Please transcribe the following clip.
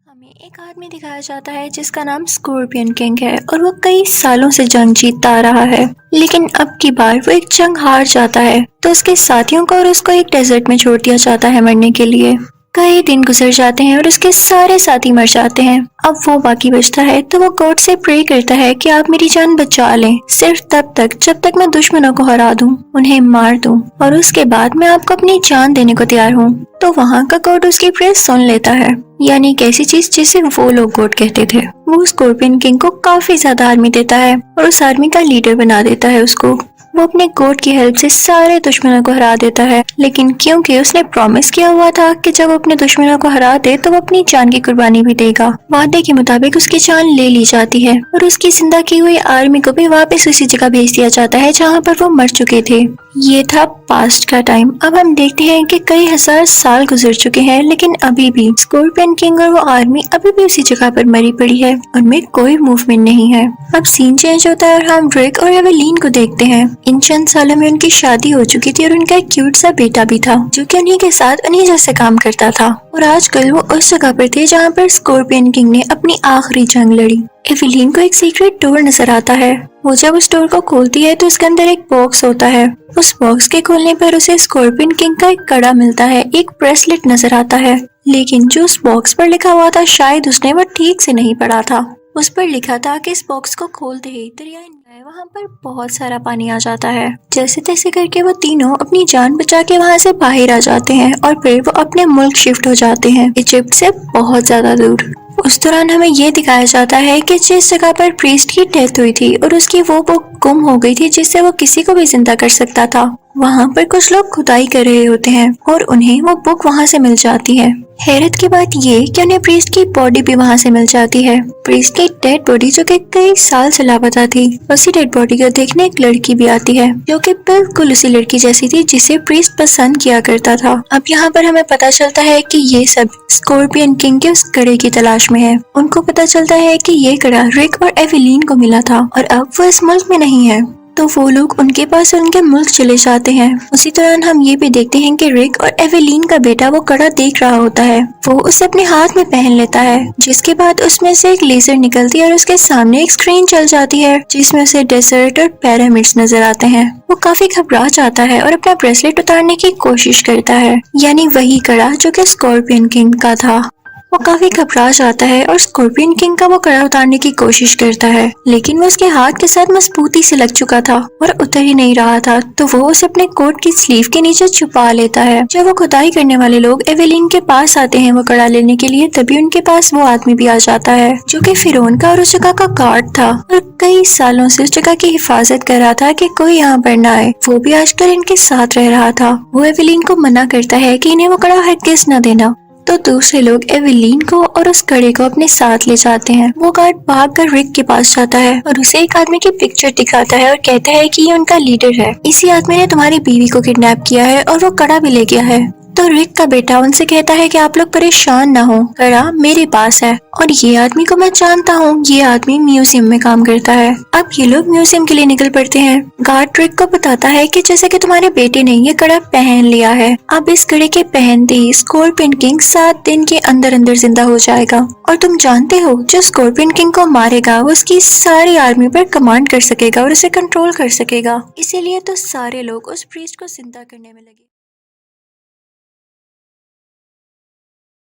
हमें एक आदमी दिखाया जाता है जिसका नाम स्कॉर्पियन किंग है और वो कई सालों से जंग जीतता आ रहा है। लेकिन अब की बार वो एक जंग हार जाता है तो उसके साथियों को और उसको एक डेजर्ट में छोड़ दिया जाता है मरने के लिए। कई दिन गुजर जाते हैं और उसके सारे साथी मर जाते हैं। अब वो बाकी बचता है तो वो गॉड से प्रे करता है कि आप मेरी जान बचा लें, सिर्फ तब तक जब तक मैं दुश्मनों को हरा दूं, उन्हें मार दूं और उसके बाद मैं आपको अपनी जान देने को तैयार हूँ। तो वहाँ का गॉड उसकी प्रे सुन लेता है। यानी एक ऐसी चीज जिसे वो लोग गॉड कहते थे। वो स्कॉर्पियन किंग को काफी ज्यादा आर्मी देता है और उस आर्मी का लीडर बना देता है उसको। वो अपने गॉड की हेल्प से सारे दुश्मनों को हरा देता है, लेकिन क्योंकि उसने प्रॉमिस किया हुआ था कि जब वो अपने दुश्मनों को हरा दे तो वो अपनी जान की कुर्बानी भी देगा। वादे के मुताबिक उसकी जान ले ली जाती है और उसकी जिंदा की हुई आर्मी को भी वापस उसी जगह भेज दिया जाता है जहाँ पर वो मर चुके थे। ये था पास्ट का टाइम। अब हम देखते हैं कि कई हजार साल गुजर चुके हैं, लेकिन अभी भी स्कॉर्पियन किंग और वो आर्मी अभी भी उसी जगह पर मरी पड़ी है, उनमें कोई मूवमेंट नहीं है। अब सीन चेंज होता है और हम ड्रेक और एवेलीन को देखते हैं। इन चंद सालों में उनकी शादी हो चुकी थी और उनका एक क्यूट सा बेटा भी था जो कि उन्हीं के साथ उन्हीं जैसे काम करता था। और आजकल वो उस जगह पर थे जहाँ पर स्कॉर्पियन किंग ने अपनी आखिरी जंग लड़ी। एवेलीन को एक सीक्रेट डोर नजर आता है। वो जब उस डोर को खोलती है तो उसके अंदर एक बॉक्स होता है। उस बॉक्स के खोलने पर उसे स्कॉर्पियन किंग का एक कड़ा मिलता है, एक ब्रेसलेट नजर आता है। लेकिन जो उस बॉक्स पर लिखा हुआ था शायद उसने वो ठीक से नहीं पढ़ा था। उस पर लिखा था कि इस बॉक्स को खोलते ही दरिया वहाँ पर बहुत सारा पानी आ जाता है। जैसे तैसे करके वो तीनों अपनी जान बचा के वहाँ से बाहर आ जाते हैं और फिर वो अपने मुल्क शिफ्ट हो जाते हैं, इजिप्ट से बहुत ज्यादा दूर। उस दौरान हमें ये दिखाया जाता है कि जिस जगह पर प्रीस्ट की डेथ हुई थी और उसकी वो बुक गुम हो गई थी जिससे वो किसी को भी जिंदा कर सकता था, वहाँ पर कुछ लोग खुदाई कर रहे होते हैं और उन्हें वो बुक वहाँ से मिल जाती है। हैरत की बात ये कि उन्हें प्रीस्ट की बॉडी भी वहाँ से मिल जाती है। प्रीस्ट की डेड बॉडी जो कि कई साल से लापता थी, उसी डेड बॉडी को देखने एक लड़की भी आती है जो कि बिल्कुल उसी लड़की जैसी थी जिसे प्रीस्ट पसंद किया करता था। अब यहाँ पर हमें पता चलता है कि ये सब स्कॉर्पियन किंग के उस कड़े की तलाश में है। उनको पता चलता है कि ये कड़ा रिक और एवेलीन को मिला था और अब वो इस मुल्क में नहीं है, तो वो लोग उनके पास उनके मुल्क चले जाते हैं। उसी दौरान हम ये भी देखते हैं कि रिक और एवेलीन का बेटा वो कड़ा देख रहा होता है। वो उसे अपने हाथ में पहन लेता है, जिसके बाद उसमें से एक लेजर निकलती है और उसके सामने एक स्क्रीन चल जाती है जिसमें उसे डेजर्ट और पिरामिड्स नजर आते हैं। वो काफी घबरा जाता है और अपना ब्रेसलेट उतारने की कोशिश करता है, यानी वही कड़ा जो कि स्कॉर्पियन किंग का था। वो काफी घबरा जाता है और स्कॉर्पियन किंग का वो कड़ा उतारने की कोशिश करता है, लेकिन वो उसके हाथ के साथ मजबूती से लग चुका था और उतर ही नहीं रहा था। तो वो उसे अपने कोट की स्लीव के नीचे छुपा लेता है। जब वो खुदाई करने वाले लोग एवेलीन के पास आते हैं वो कड़ा लेने के लिए, तभी उनके पास वो आदमी भी आ जाता है जो कि फिरौन का और उस जगह का गार्ड था और कई सालों से उस जगह की हिफाजत कर रहा था कि कोई यहाँ पर ना आए। वो भी आजकल इनके साथ रह रहा था। वो एवेलीन को मना करता है कि इन्हें वो कड़ा हरगिज न देना। तो दूसरे लोग एवेलीन को और उस कड़े को अपने साथ ले जाते हैं। वो गार्ड भागकर रिक के पास जाता है और उसे एक आदमी की पिक्चर दिखाता है और कहता है कि ये उनका लीडर है। इसी आदमी ने तुम्हारी बीवी को किडनैप किया है और वो कड़ा भी ले गया है। तो रिक का बेटा उनसे कहता है कि आप लोग परेशान ना हो, कड़ा मेरे पास है और ये आदमी को मैं जानता हूँ, ये आदमी म्यूजियम में काम करता है। अब ये लोग म्यूजियम के लिए निकल पड़ते हैं। गार्ड रिक को बताता है कि जैसे कि तुम्हारे बेटे ने ये कड़ा पहन लिया है, अब इस कड़े के पहनते ही स्कॉर्पियन किंग 7 दिन के अंदर अंदर जिंदा हो जाएगा। और तुम जानते हो जो स्कॉर्पियन किंग को मारेगा वो उसकी सारी आर्मी पर कमांड कर सकेगा और उसे कंट्रोल कर सकेगा। इसीलिए तो सारे लोग उस प्रीस्ट को जिंदा करने में लगे।